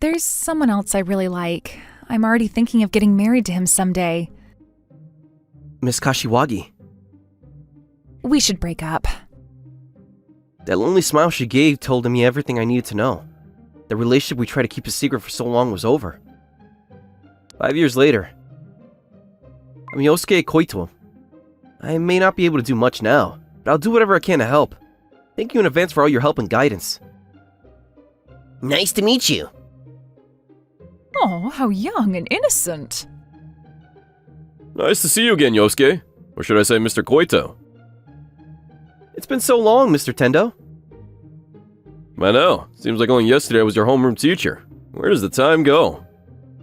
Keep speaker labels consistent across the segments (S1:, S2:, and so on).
S1: There's someone else I really like. I'm already thinking of getting married to him someday.
S2: Miss Kashiwagi.
S1: We should break up.
S2: That lonely smile she gave told me everything I needed to know. The relationship we tried to keep a secret for so long was over. 5 years later. I'm Yosuke Koito. I may not be able to do much now, but I'll do whatever I can to help. Thank you in advance for all your help and guidance.
S3: Nice to meet you.
S1: Oh, how young and innocent.
S4: Nice to see you again, Yosuke. Or should I say Mr. Koito?
S2: It's been so long, Mr. Tendo.
S4: I know. Seems like only yesterday I was your homeroom teacher. Where does the time go?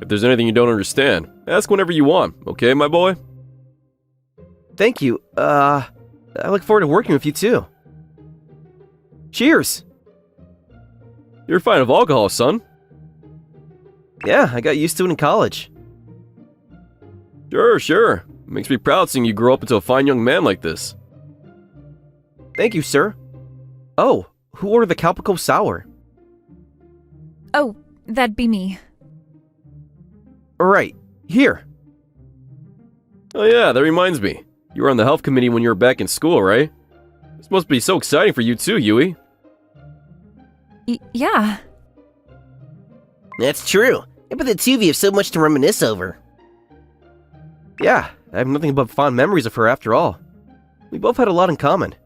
S4: If there's anything you don't understand, ask whenever you want, okay, my boy?
S2: Thank you. I look forward to working with you too. Cheers!
S4: You're fine of alcohol, son.
S2: Yeah, I got used to it in college.
S4: Sure. Makes me proud seeing you grow up into a fine young man like this.
S2: Thank you, sir. Oh, who ordered the Calpico Sour?
S1: Oh, that'd be me.
S2: Alright, here.
S4: Oh yeah, that reminds me. You were on the health committee when you were back in school, right? This must be so exciting for you too, Yui.
S1: Yeah.
S3: That's true. I bet the two of you have so much to reminisce over.
S2: Yeah, I have nothing but fond memories of her after all. We both had a lot in common.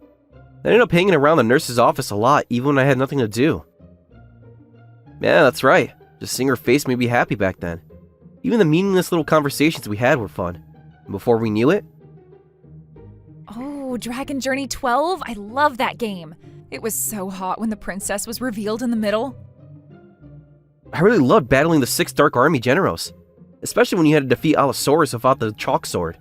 S2: I ended up hanging around the nurse's office a lot, even when I had nothing to do. Yeah, that's right. Just seeing her face made me happy back then. Even the meaningless little conversations we had were fun. And before we knew it...
S1: Oh, Dragon Journey 12? I love that game. It was so hot when the princess was revealed in the middle.
S2: I really loved battling the 6 Dark Army generals. Especially when you had to defeat Allosaurus without the chalk sword.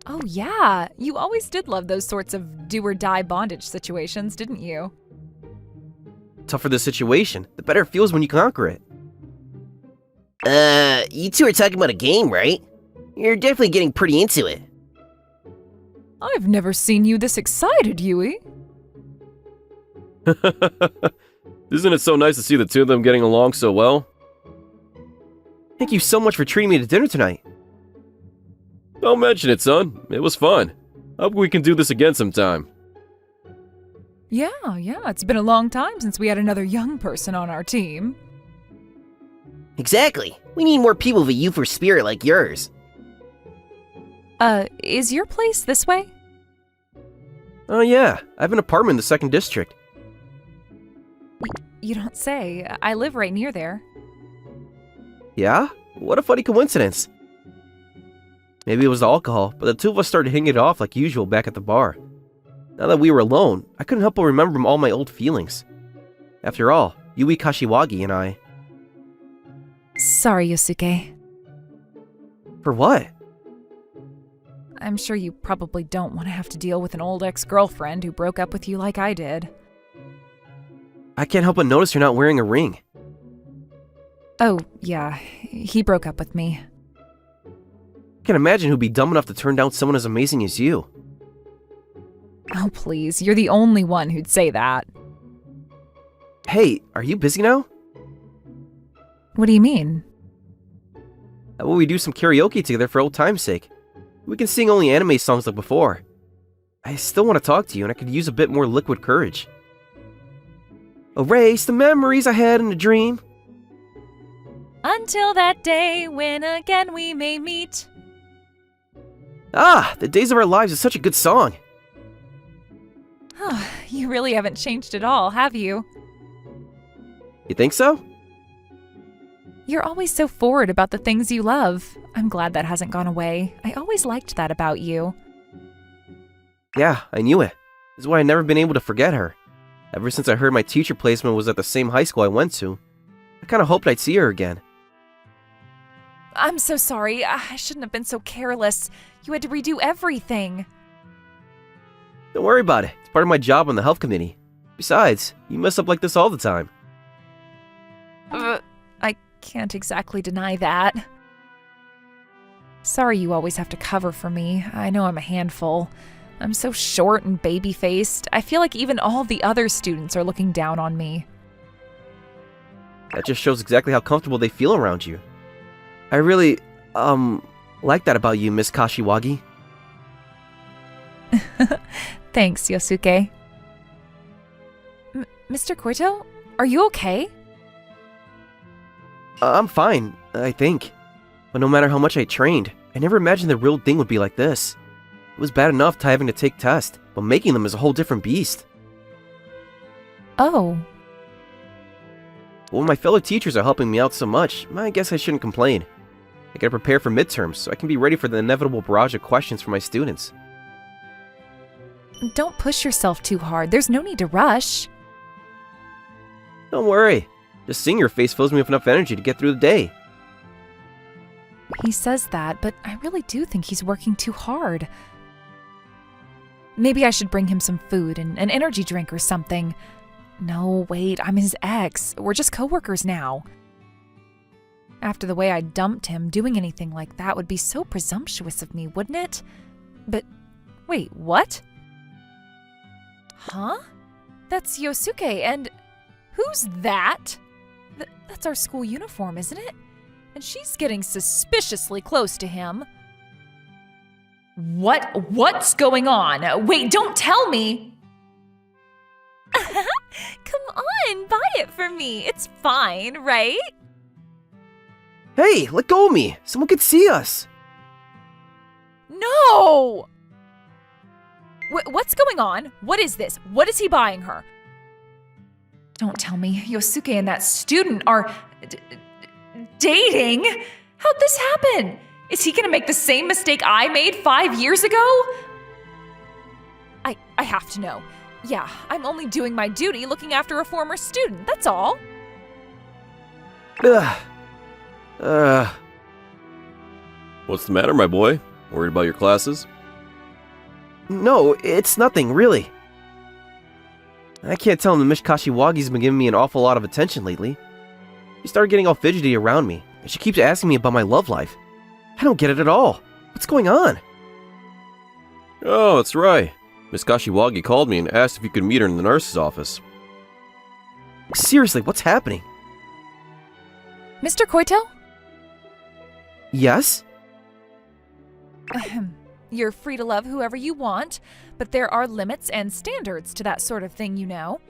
S1: Oh yeah, you always did love those sorts of do-or-die bondage situations, didn't you?
S2: Tougher the situation, the better it feels when you conquer it.
S3: You two are talking about a game, right? You're definitely getting pretty into it.
S1: I've never seen you this excited, Yui.
S4: Isn't it so nice to see the two of them getting along so well?
S2: Thank you so much for treating me to dinner tonight.
S4: Don't mention it, son. It was fun. Hope we can do this again sometime.
S1: Yeah, it's been a long time since we had another young person on our team.
S3: Exactly. We need more people with a youthful spirit like yours.
S1: Is your place this way?
S2: Oh yeah, I have an apartment in the 2nd district.
S1: You don't say. I live right near there.
S2: Yeah? What a funny coincidence. Maybe it was the alcohol, but the two of us started hitting it off like usual back at the bar. Now that we were alone, I couldn't help but remember all my old feelings. After all, Yui Kashiwagi and I...
S1: Sorry, Yosuke.
S2: For what?
S1: I'm sure you probably don't want to have to deal with an old ex-girlfriend who broke up with you like I did.
S2: I can't help but notice you're not wearing a ring.
S1: Oh, yeah. He broke up with me.
S2: I can imagine who'd be dumb enough to turn down someone as amazing as you.
S1: Oh, please. You're the only one who'd say that.
S2: Hey, are you busy now?
S1: What do you mean?
S2: How about we do some karaoke together for old time's sake? We can sing only anime songs like before. I still want to talk to you and I could use a bit more liquid courage. Erase the memories I had in a dream.
S1: Until that day when again we may meet.
S2: Ah, The Days of Our Lives is such a good song.
S1: You really haven't changed at all, have you?
S2: You think so?
S1: You're always so forward about the things you love. I'm glad that hasn't gone away. I always liked that about you.
S2: Yeah, I knew it. This is why I've never been able to forget her. Ever since I heard my teacher placement was at the same high school I went to, I kinda hoped I'd see her again.
S1: I'm so sorry. I shouldn't have been so careless. You had to redo everything.
S2: Don't worry about it. It's part of my job on the health committee. Besides, you mess up like this all the time.
S1: I can't exactly deny that. Sorry you always have to cover for me. I know I'm a handful. I'm so short and baby-faced. I feel like even all the other students are looking down on me.
S2: That just shows exactly how comfortable they feel around you. I really, like that about you, Miss Kashiwagi.
S1: Thanks, Yosuke. Mr. Koito, are you okay?
S2: I'm fine, I think. But no matter how much I trained, I never imagined the real thing would be like this. It was bad enough having to take tests, but making them is a whole different beast.
S1: Oh.
S2: Well, my fellow teachers are helping me out so much, I guess I shouldn't complain. I gotta prepare for midterms so I can be ready for the inevitable barrage of questions from my students.
S1: Don't push yourself too hard. There's no need to rush.
S2: Don't worry. Just seeing your face fills me with enough energy to get through the day.
S1: He says that, but I really do think he's working too hard. Maybe I should bring him some food and an energy drink or something. No, wait, I'm his ex. We're just coworkers now. After the way I dumped him, doing anything like that would be so presumptuous of me, wouldn't it? But, wait, what? Huh? That's Yosuke, and who's that? That's our school uniform, isn't it? And she's getting suspiciously close to him. What's going on? Wait, don't tell me! Come on, buy it for me. It's fine, right?
S2: Hey, let go of me! Someone could see us!
S1: No! What's going on? What is this? What is he buying her? Don't tell me Yosuke and that student are dating? How'd this happen? Is he gonna make the same mistake I made 5 years ago? I have to know. Yeah, I'm only doing my duty looking after a former student, that's all.
S4: What's the matter, my boy? Worried about your classes?
S2: No, it's nothing, really. I can't tell him that Miss Kashiwagi's been giving me an awful lot of attention lately. She started getting all fidgety around me, and she keeps asking me about my love life. I don't get it at all. What's going on?
S4: Oh, that's right. Miss Kashiwagi called me and asked if you could meet her in the nurse's office.
S2: Seriously, what's happening?
S1: Mr. Koito?
S2: Yes?
S1: You're free to love whoever you want, but there are limits and standards to that sort of thing, you know.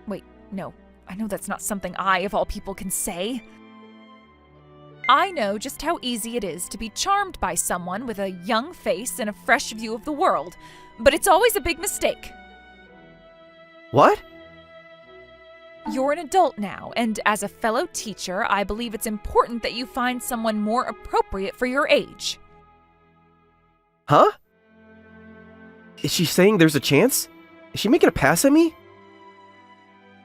S1: Wait, no. I know that's not something I, of all people, can say. I know just how easy it is to be charmed by someone with a young face and a fresh view of the world, but it's always a big mistake.
S2: What?
S1: You're an adult now, and as a fellow teacher, I believe it's important that you find someone more appropriate for your age.
S2: Huh? Is she saying there's a chance? Is she making a pass at me?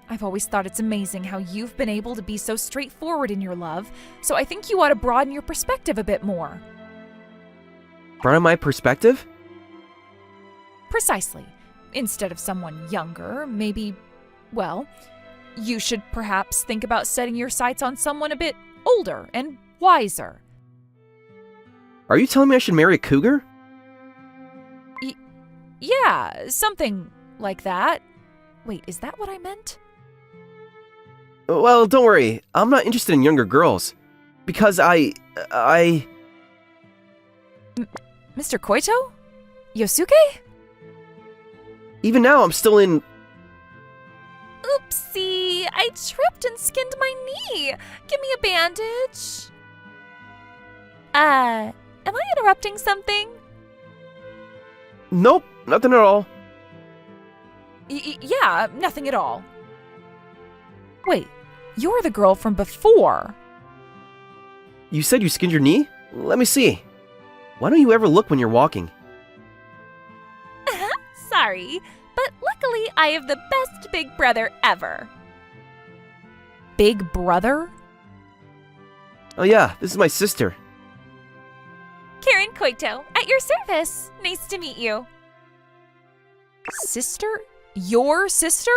S1: I've always thought it's amazing how you've been able to be so straightforward in your love, so I think you ought to broaden your perspective a bit more.
S2: Broaden my perspective?
S1: Precisely. Instead of someone younger, maybe, well, you should perhaps think about setting your sights on someone a bit older and wiser.
S2: Are you telling me I should marry a cougar?
S1: Yeah, something like that. Wait, is that what I meant?
S2: Well, don't worry. I'm not interested in younger girls. Because
S1: Mr. Koito? Yosuke?
S2: Even now, I'm still in...
S1: Oopsie, I tripped and skinned my knee. Give me a bandage. Am I interrupting something?
S2: Nope, nothing at all.
S1: Yeah, nothing at all. Wait, you're the girl from before.
S2: You said you skinned your knee? Let me see. Why don't you ever look when you're walking?
S1: Sorry, but luckily I have the best big brother ever. Big brother?
S2: Oh yeah, this is my sister.
S1: Karen Koito, at your service. Nice to meet you. Sister? Your sister?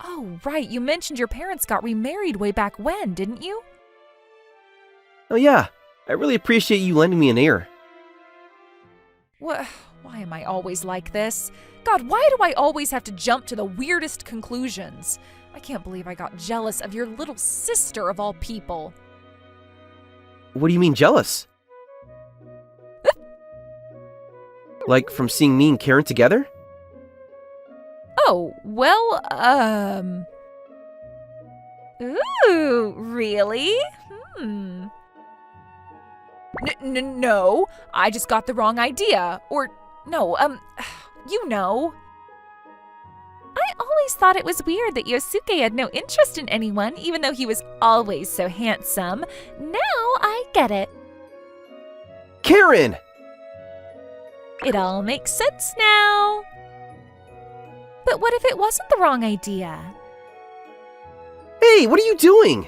S1: Oh, right, you mentioned your parents got remarried way back when, didn't you?
S2: Oh yeah, I really appreciate you lending me an ear.
S1: Why am I always like this? God, why do I always have to jump to the weirdest conclusions? I can't believe I got jealous of your little sister of all people.
S2: What do you mean jealous? Like from seeing me and Karen together?
S1: Oh, well, Ooh, really? No, I just got the wrong idea. Or, no, you know. I always thought it was weird that Yosuke had no interest in anyone, even though he was always so handsome. Now I get it.
S2: Karen!
S1: It all makes sense now. But what if it wasn't the wrong idea?
S2: Hey, what are you doing?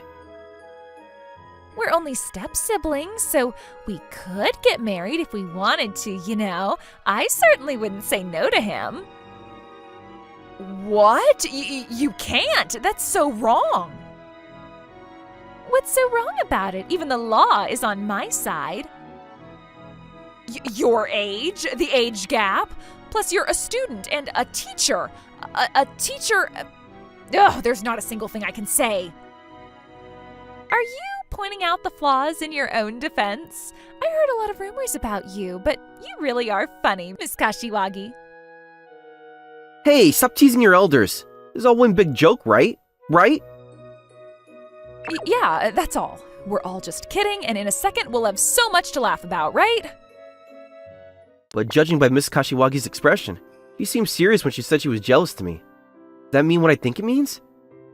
S1: We're only step-siblings, so we could get married if we wanted to, you know. I certainly wouldn't say no to him. What? You can't. That's so wrong. What's so wrong about it? Even the law is on my side. Your age, the age gap, plus you're a student and a teacher. A teacher... Ugh, there's not a single thing I can say. Are you pointing out the flaws in your own defense? I heard a lot of rumors about you, but you really are funny, Miss Kashiwagi.
S2: Hey, stop teasing your elders. This is all one big joke, right? Right?
S1: Yeah, that's all. We're all just kidding, and in a second we'll have so much to laugh about, right?
S2: But judging by Miss Kashiwagi's expression, she seemed serious when she said she was jealous to me. Does that mean what I think it means?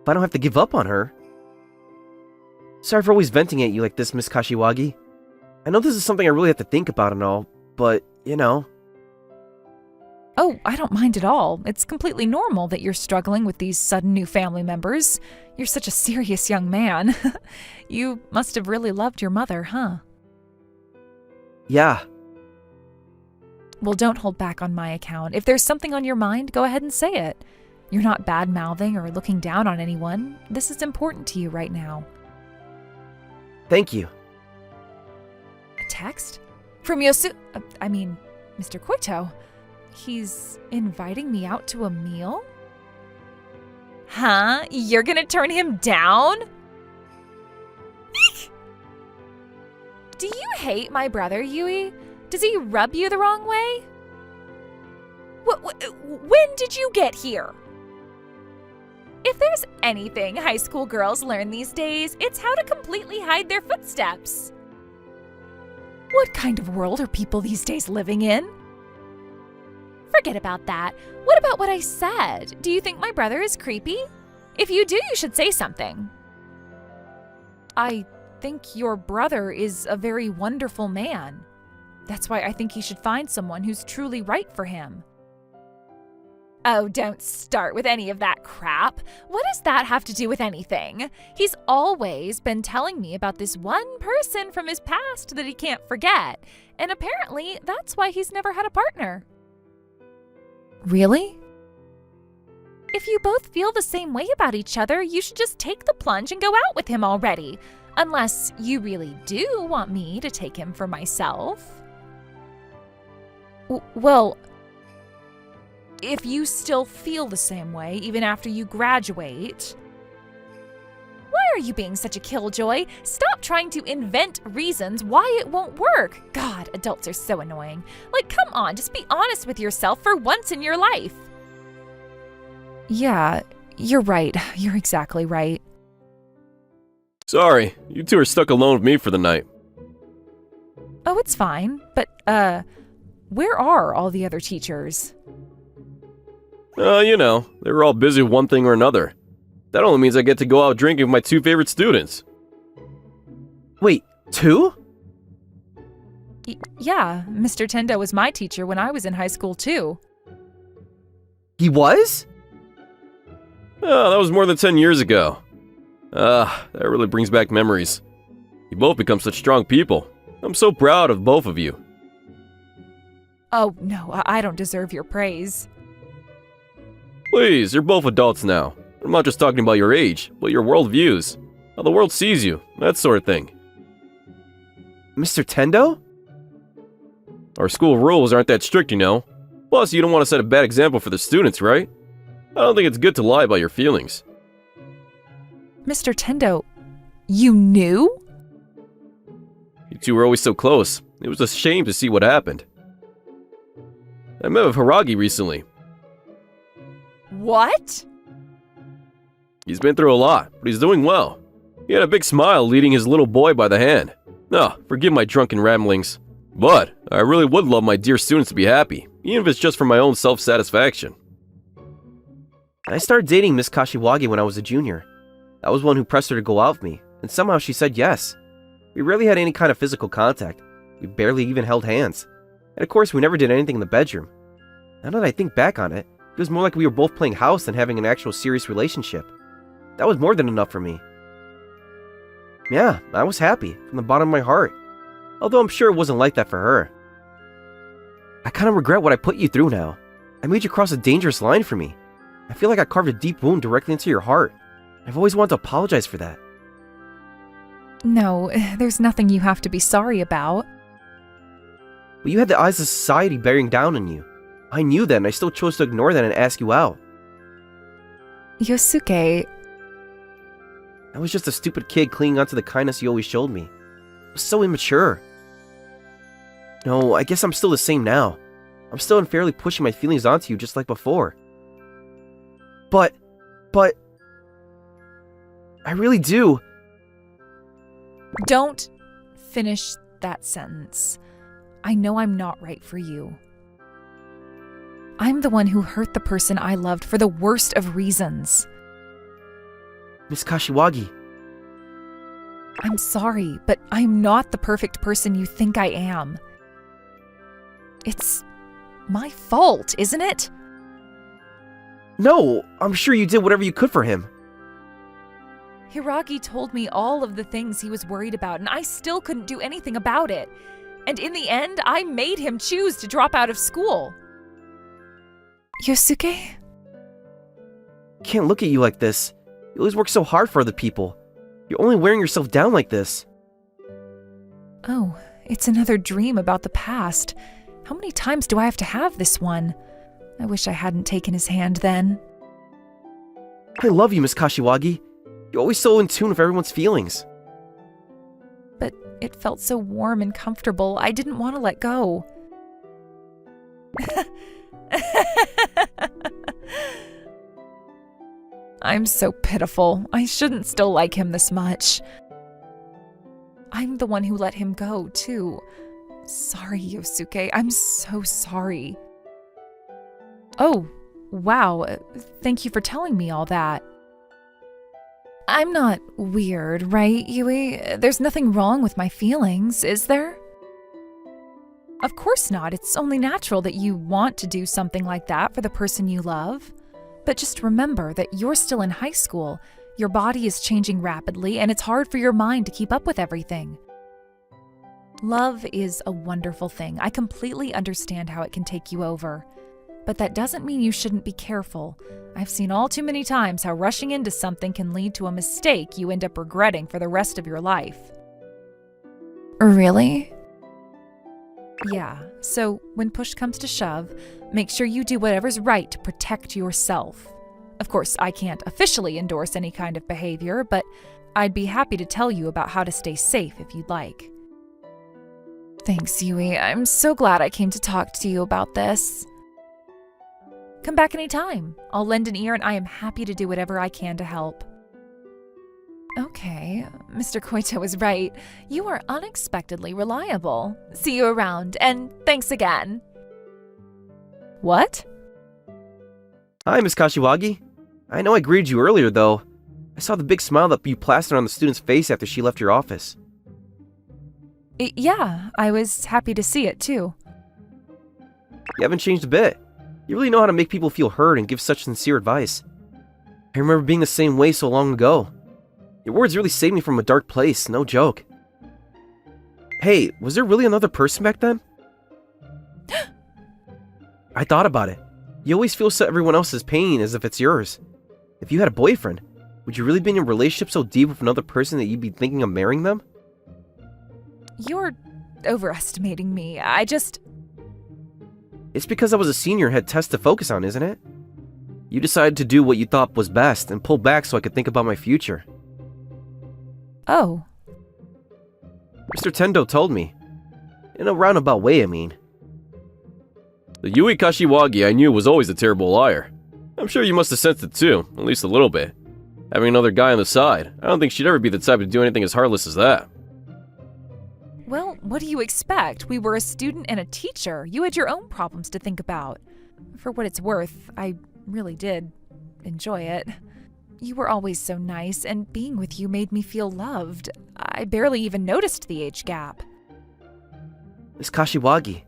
S2: If I don't have to give up on her. Sorry for always venting at you like this, Miss Kashiwagi. I know this is something I really have to think about and all, but, you know.
S1: Oh, I don't mind at all. It's completely normal that you're struggling with these sudden new family members. You're such a serious young man. You must have really loved your mother, huh?
S2: Yeah.
S1: Well, don't hold back on my account. If there's something on your mind, go ahead and say it. You're not bad-mouthing or looking down on anyone. This is important to you right now.
S2: Thank you.
S1: A text? From Mr. Koito. He's inviting me out to a meal? Huh? You're gonna turn him down? Do you hate my brother, Yui? Does he rub you the wrong way? When did you get here? If there's anything high school girls learn these days, it's how to completely hide their footsteps. What kind of world are people these days living in? Forget about that. What about what I said? Do you think my brother is creepy? If you do, you should say something. I think your brother is a very wonderful man. That's why I think he should find someone who's truly right for him. Oh, don't start with any of that crap. What does that have to do with anything? He's always been telling me about this one person from his past that he can't forget, and apparently that's why he's never had a partner. Really? If you both feel the same way about each other, you should just take the plunge and go out with him already. Unless you really do want me to take him for myself. Well, if you still feel the same way, even after you graduate... Why are you being such a killjoy? Stop trying to invent reasons why it won't work. God, adults are so annoying. Like, come on, just be honest with yourself for once in your life. Yeah, you're right. You're exactly right.
S4: Sorry, you two are stuck alone with me for the night.
S1: Oh, it's fine. But, where are all the other teachers?
S4: You know, they were all busy with one thing or another. That only means I get to go out drinking with my two favorite students.
S2: Wait, two?
S1: Yeah, Mr. Tendo was my teacher when I was in high school, too.
S2: He was?
S4: Oh, that was more than 10 years ago. That really brings back memories. You both become such strong people. I'm so proud of both of you.
S1: Oh, no, I don't deserve your praise.
S4: Please, you're both adults now. I'm not just talking about your age, but your worldviews. How the world sees you, that sort of thing.
S2: Mr. Tendo?
S4: Our school rules aren't that strict, you know. Plus, you don't want to set a bad example for the students, right? I don't think it's good to lie about your feelings.
S1: Mr. Tendo, you knew?
S4: You two were always so close. It was a shame to see what happened. I met with Hiragi recently.
S1: What?
S4: He's been through a lot, but he's doing well. He had a big smile leading his little boy by the hand. Forgive my drunken ramblings. But I really would love my dear students to be happy, even if it's just for my own self-satisfaction.
S2: I started dating Miss Kashiwagi when I was a junior. I was one who pressed her to go out with me, and somehow she said yes. We rarely had any kind of physical contact. We barely even held hands. And of course, we never did anything in the bedroom. Now that I think back on it, it was more like we were both playing house than having an actual serious relationship. That was more than enough for me. Yeah, I was happy, from the bottom of my heart. Although I'm sure it wasn't like that for her. I kind of regret what I put you through now. I made you cross a dangerous line for me. I feel like I carved a deep wound directly into your heart. I've always wanted to apologize for that.
S1: No, there's nothing you have to be sorry about.
S2: But you had the eyes of society bearing down on you. I knew that and I still chose to ignore that and ask you out.
S1: Yosuke,
S2: I was just a stupid kid clinging onto the kindness you always showed me. It was so immature. No, I guess I'm still the same now. I'm still unfairly pushing my feelings onto you just like before. But... I really do.
S1: don't finish that sentence. I know I'm not right for you. I'm the one who hurt the person I loved for the worst of reasons.
S2: Miss Kashiwagi.
S1: I'm sorry, but I'm not the perfect person you think I am. It's my fault, isn't it?
S2: No, I'm sure you did whatever you could for him.
S1: Hiragi told me all of the things he was worried about, and I still couldn't do anything about it. And in the end, I made him choose to drop out of school. Yosuke?
S2: Can't look at you like this. You always work so hard for other people. You're only wearing yourself down like this.
S1: Oh, it's another dream about the past. How many times do I have to have this one? I wish I hadn't taken his hand then.
S2: I love you, Miss Kashiwagi. You're always so in tune with everyone's feelings.
S1: But it felt so warm and comfortable, I didn't want to let go. I'm so pitiful. I shouldn't still like him this much. I'm the one who let him go, too. Sorry, Yosuke. I'm so sorry. Oh, wow. Thank you for telling me all that. I'm not weird, right, Yui? There's nothing wrong with my feelings, is there? Of course not. It's only natural that you want to do something like that for the person you love. But just remember that you're still in high school. Your body is changing rapidly, and it's hard for your mind to keep up with everything. Love is a wonderful thing. I completely understand how it can take you over. But that doesn't mean you shouldn't be careful. I've seen all too many times how rushing into something can lead to a mistake you end up regretting for the rest of your life. Really? Yeah, so when push comes to shove, make sure you do whatever's right to protect yourself. Of course, I can't officially endorse any kind of behavior, but I'd be happy to tell you about how to stay safe if you'd like. Thanks, Yui. I'm so glad I came to talk to you about this. Come back anytime. I'll lend an ear and I am happy to do whatever I can to help. Okay, Mr. Koito was right. You are unexpectedly reliable. See you around, and thanks again. What?
S2: Hi, Miss Kashiwagi. I know I greeted you earlier, though. I saw the big smile that you plastered on the student's face after she left your office.
S1: Yeah, I was happy to see it, too.
S2: You haven't changed a bit. You really know how to make people feel heard and give such sincere advice. I remember being the same way so long ago. Your words really saved me from a dark place, no joke. Hey, was there really another person back then? I thought about it. You always feel so everyone else's pain as if it's yours. If you had a boyfriend, would you really be in a relationship so deep with another person that you'd be thinking of marrying them?
S1: You're overestimating me.
S2: It's because I was a senior and had tests to focus on, isn't it? You decided to do what you thought was best and pull back so I could think about my future.
S1: Oh,
S2: Mr. Tendo told me. In a roundabout way, I mean.
S4: The Yui Kashiwagi I knew was always a terrible liar. I'm sure you must have sensed it too, at least a little bit. Having another guy on the side, I don't think she'd ever be the type to do anything as heartless as that.
S1: well, what do you expect? We were a student and a teacher. You had your own problems to think about. For what it's worth, I really did enjoy it. You were always so nice, and being with you made me feel loved. I barely even noticed the age gap.
S2: Miss Kashiwagi.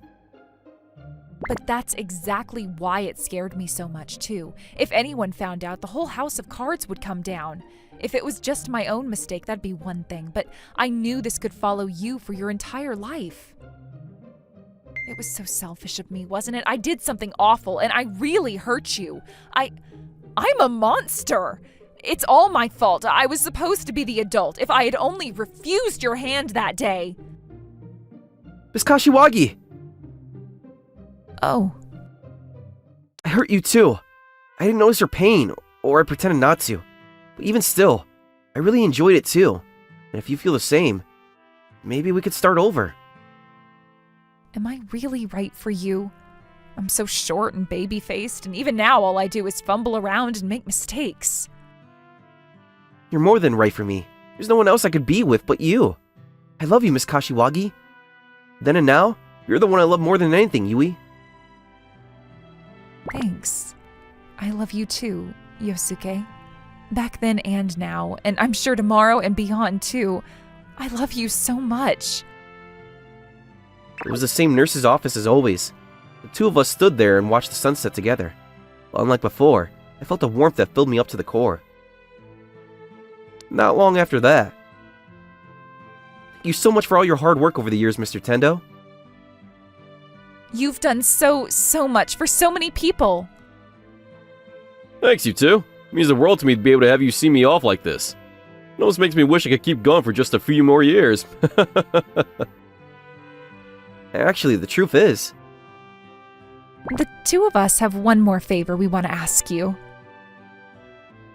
S1: But that's exactly why it scared me so much, too. If anyone found out, the whole house of cards would come down. If it was just my own mistake, that'd be one thing, but I knew this could follow you for your entire life. It was so selfish of me, wasn't it? I did something awful, and I really hurt you. I'm a monster! It's all my fault. I was supposed to be the adult. If I had only refused your hand that day.
S2: Miss Kashiwagi!
S1: Oh.
S2: I hurt you too. I didn't notice your pain, or I pretended not to. But even still, I really enjoyed it too. And if you feel the same, maybe we could start over.
S1: Am I really right for you? I'm so short and baby-faced, and even now all I do is fumble around and make mistakes.
S2: You're more than right for me. There's no one else I could be with but you. I love you, Miss Kashiwagi. Then and now, you're the one I love more than anything, Yui.
S1: Thanks. I love you too, Yosuke. Back then and now, and I'm sure tomorrow and beyond too. I love you so much.
S2: It was the same nurse's office as always. The two of us stood there and watched the sunset together. But unlike before, I felt a warmth that filled me up to the core. Not long after that. Thank you so much for all your hard work over the years, Mr. Tendo.
S1: You've done so much for so many people.
S4: Thanks, you two. It means the world to me to be able to have you see me off like this. It almost makes me wish I could keep going for just a few more years.
S2: Actually, the truth is,
S1: The two of us have one more favor we want to ask you.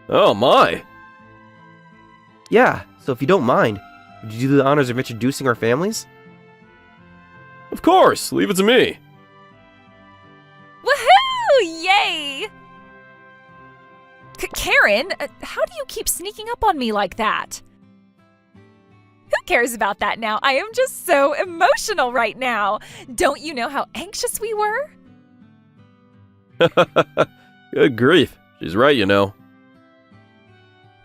S4: Oh my!
S2: yeah, so if you don't mind, would you do the honors of introducing our families?
S4: Of course! Leave it to me!
S1: Woohoo! Yay! Karen, how do you keep sneaking up on me like that? Who cares about that now? I am just so emotional right now. Don't you know how anxious we were?
S4: Good grief. She's right, you know.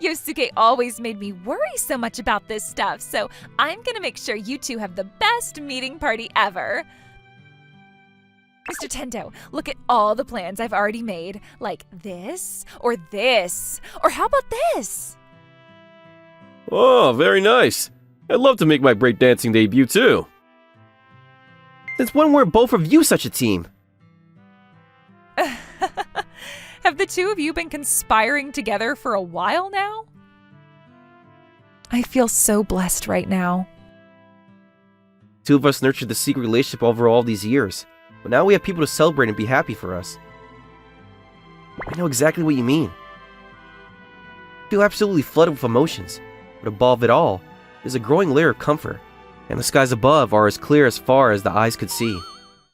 S1: Yosuke always made me worry so much about this stuff, so I'm gonna make sure you two have the best meeting party ever. Mr. Tendo, look at all the plans I've already made, like this, or how about this?
S4: Oh, very nice. I'd love to make my breakdancing debut too.
S2: Since when were both of you such a team?
S1: Have the two of you been conspiring together for a while now? I feel so blessed right now.
S2: Two of us nurtured the secret relationship over all these years, but now we have people to celebrate and be happy for us. I know exactly what you mean. I feel absolutely flooded with emotions, but above it all, is a growing layer of comfort, and the skies above are as clear as far as the eyes could see.